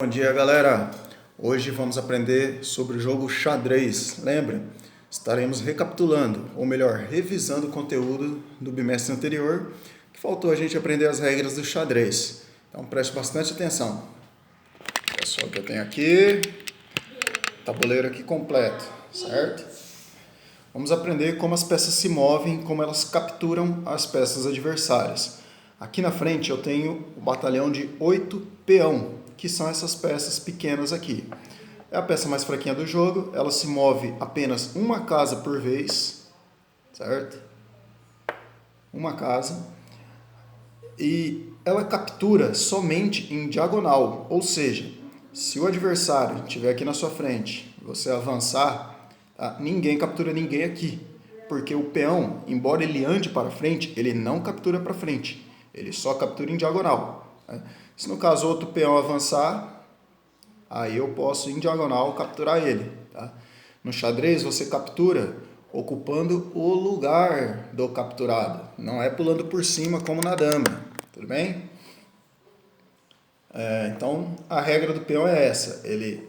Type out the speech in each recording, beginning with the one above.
Bom dia, galera! Hoje vamos aprender sobre o jogo xadrez. Lembra? Estaremos recapitulando, ou melhor, revisando o conteúdo do bimestre anterior, que faltou a gente aprender as regras do xadrez. Então preste bastante atenção. Pessoal, que eu tenho aqui, tabuleiro aqui completo, certo? Vamos aprender como as peças se movem, como elas capturam as peças adversárias. Aqui na frente eu tenho o batalhão de 8 peão, que são essas peças pequenas aqui. É a peça mais fraquinha do jogo, ela se move apenas uma casa por vez, certo? Uma casa. E ela captura somente em diagonal, ou seja, se o adversário estiver aqui na sua frente, você avançar, tá? Ninguém captura ninguém aqui, porque o peão, embora ele ande para frente, ele não captura para frente, ele só captura em diagonal. Se no caso outro peão avançar, aí eu posso em diagonal capturar ele. Tá? No xadrez você captura ocupando o lugar do capturado, não é pulando por cima como na dama, tudo bem? Então a regra do peão é essa, ele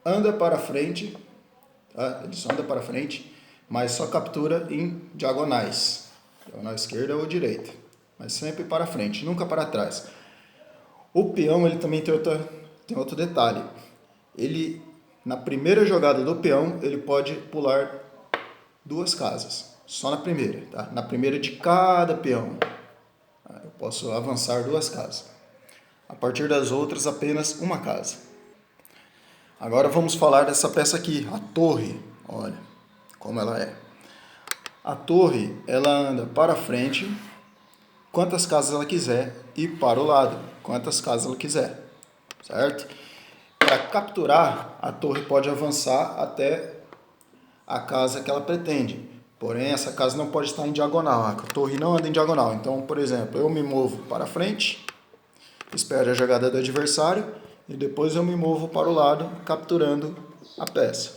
anda para frente, tá? Ele só anda para frente, mas só captura em diagonais, diagonal esquerda ou direita, mas sempre para frente, nunca para trás. O peão ele também tem outro detalhe. Ele, na primeira jogada do peão, ele pode pular 2 casas. Só na primeira, tá? Na primeira de cada peão. Eu posso avançar 2 casas. A partir das outras, apenas uma casa. Agora vamos falar dessa peça aqui, a torre. Olha como ela é. A torre, ela anda para frente, quantas casas ela quiser, e para o lado, quantas casas ela quiser, certo? Para capturar, a torre pode avançar até a casa que ela pretende, porém essa casa não pode estar em diagonal, a torre não anda em diagonal. Então, por exemplo, eu me movo para frente, espero a jogada do adversário, e depois eu me movo para o lado, capturando a peça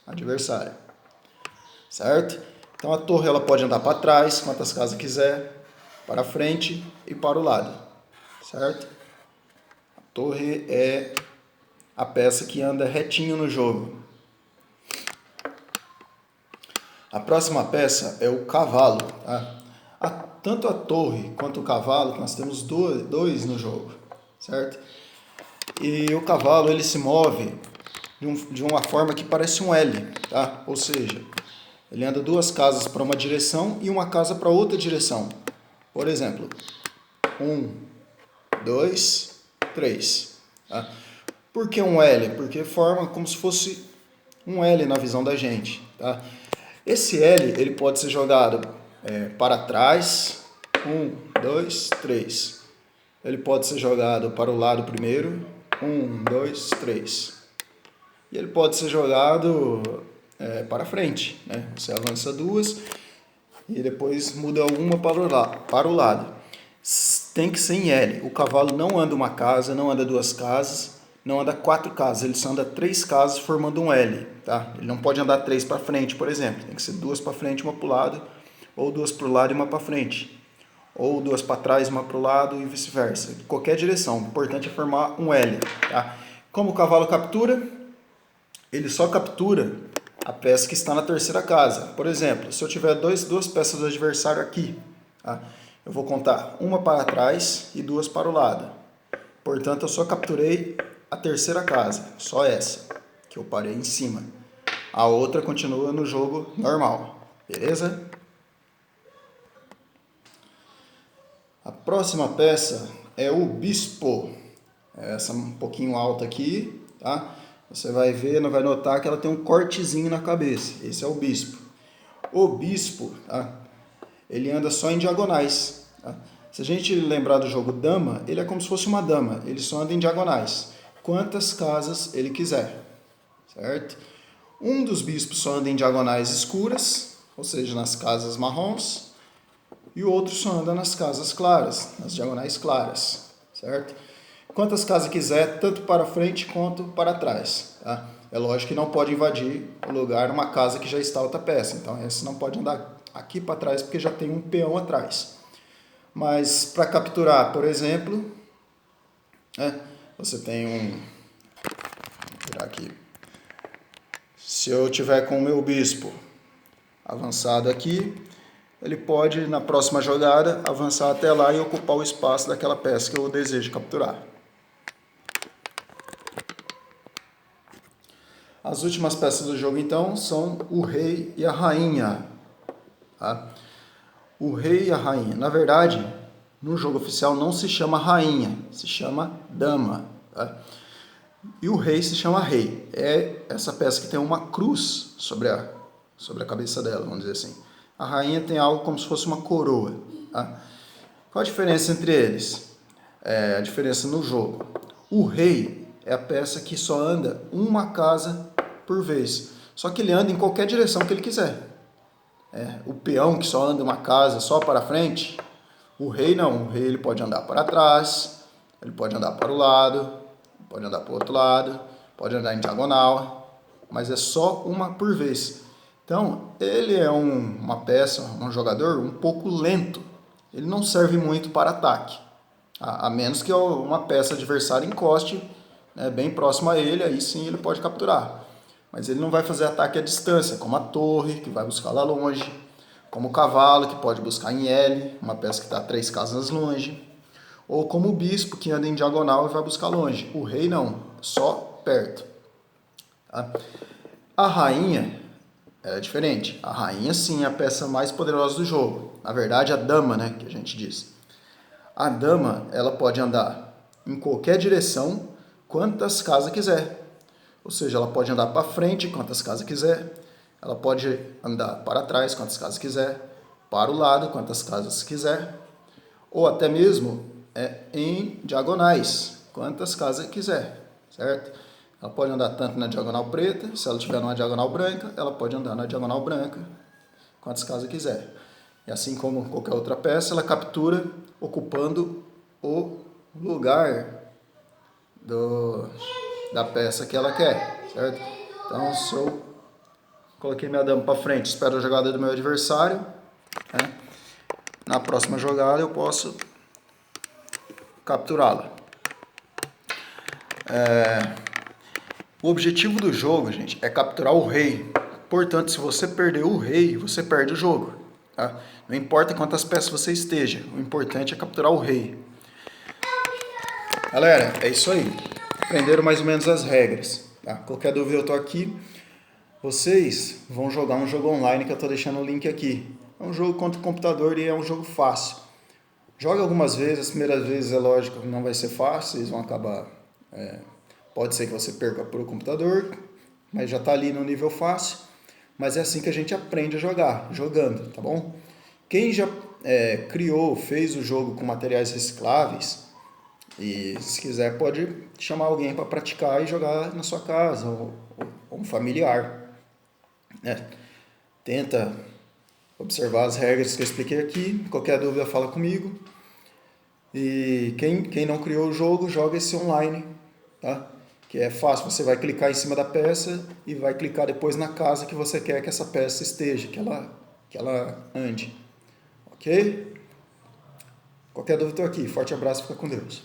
adversária, certo? Então a torre ela pode andar para trás, quantas casas quiser, para frente e para o lado, certo? A torre é a peça que anda retinho no jogo. A próxima peça é o cavalo. Tá? Tanto a torre quanto o cavalo, nós temos dois no jogo, certo? E o cavalo ele se move de uma forma que parece um L, tá? Ou seja, ele anda 2 casas para uma direção e uma casa para outra direção. Por exemplo, 1, 2, 3. Tá? Por que um L? Porque forma como se fosse um L na visão da gente. Tá? Esse L ele pode ser jogado para trás, 1, 2, 3. Ele pode ser jogado para o lado primeiro, 1, 2, 3. E ele pode ser jogado para frente. Né? Você avança 2 e depois muda uma para o lado. Tem que ser em L. O cavalo não anda uma casa, não anda 2 casas, não anda 4 casas, ele só anda 3 casas formando um L. Tá? Ele não pode andar 3 para frente, por exemplo. Tem que ser 2 para frente, uma para o lado, ou 2 para o lado e uma para frente. Ou 2 para trás, uma para o lado e vice-versa. Qualquer direção. O importante é formar um L. Tá? Como o cavalo captura, ele só captura a peça que está na terceira casa. Por exemplo, se eu tiver duas peças do adversário aqui, tá? Eu vou contar uma para trás e 2 para o lado. Portanto, eu só capturei a terceira casa, só essa, que eu parei em cima. A outra continua no jogo normal, beleza? A próxima peça é o bispo. Essa um pouquinho alta aqui, tá? Você vai ver, não vai notar que ela tem um cortezinho na cabeça. Esse é o bispo. O bispo, tá? Ele anda só em diagonais. Tá? Se a gente lembrar do jogo dama, ele é como se fosse uma dama. Ele só anda em diagonais. Quantas casas ele quiser, certo? Um dos bispos só anda em diagonais escuras, ou seja, nas casas marrons. E o outro só anda nas casas claras, nas diagonais claras, certo? Quantas casas quiser, tanto para frente quanto para trás. Tá? É lógico que não pode invadir o lugar uma casa que já está outra peça. Então, essa não pode andar aqui para trás porque já tem um peão atrás. Mas para capturar, por exemplo, você tem vou virar aqui. Se eu tiver com o meu bispo avançado aqui, ele pode, na próxima jogada, avançar até lá e ocupar o espaço daquela peça que eu desejo capturar. As últimas peças do jogo, então, são o rei e a rainha. Tá? O rei e a rainha. Na verdade, no jogo oficial não se chama rainha, se chama dama. Tá? E o rei se chama rei. É essa peça que tem uma cruz sobre a cabeça dela, vamos dizer assim. A rainha tem algo como se fosse uma coroa. Tá? Qual a diferença entre eles? A diferença no jogo. O rei é a peça que só anda uma casa por vez. Só que ele anda em qualquer direção que ele quiser. O peão que só anda uma casa só para frente, o rei não. O rei ele pode andar para trás, ele pode andar para o lado, pode andar para o outro lado, pode andar em diagonal, mas é só uma por vez. Então, ele é uma peça, um jogador um pouco lento. Ele não serve muito para ataque, a menos que uma peça adversária encoste bem próximo a ele, aí sim ele pode capturar. Mas ele não vai fazer ataque à distância, como a torre, que vai buscar lá longe, como o cavalo, que pode buscar em L, uma peça que está 3 casas longe, ou como o bispo, que anda em diagonal e vai buscar longe. O rei não, só perto. Tá? A rainha é diferente. A rainha, sim, é a peça mais poderosa do jogo. Na verdade, a dama, que a gente diz. A dama, ela pode andar em qualquer direção, quantas casas quiser. Ou seja, ela pode andar para frente, quantas casas quiser. Ela pode andar para trás, quantas casas quiser. Para o lado, quantas casas quiser. Ou até mesmo em diagonais, quantas casas quiser, certo? Ela pode andar tanto na diagonal preta, se ela estiver numa diagonal branca, ela pode andar na diagonal branca, quantas casas quiser. E assim como qualquer outra peça, ela captura ocupando o lugar da peça que ela quer, certo? Então, se eu coloquei minha dama para frente, espero a jogada do meu adversário, na próxima jogada eu posso capturá-la. O objetivo do jogo, gente, é capturar o rei. Portanto, se você perder o rei, você perde o jogo. Tá? Não importa quantas peças você esteja, o importante é capturar o rei. Galera, é isso aí. Aprenderam mais ou menos as regras. Tá? Qualquer dúvida eu estou aqui. Vocês vão jogar um jogo online que eu estou deixando o link aqui. É um jogo contra o computador e é um jogo fácil. Joga algumas vezes, as primeiras vezes é lógico que não vai ser fácil, vocês vão acabar... pode ser que você perca para o computador, mas já está ali no nível fácil. Mas é assim que a gente aprende a jogar, jogando, tá bom? Quem já criou, fez o jogo com materiais recicláveis, e se quiser pode chamar alguém para praticar e jogar na sua casa, ou um familiar. Tenta observar as regras que eu expliquei aqui, qualquer dúvida fala comigo. E quem não criou o jogo, joga esse online, tá? Que é fácil, você vai clicar em cima da peça e vai clicar depois na casa que você quer que essa peça esteja, que ela ande. Ok? Qualquer dúvida, estou aqui. Forte abraço, fica com Deus.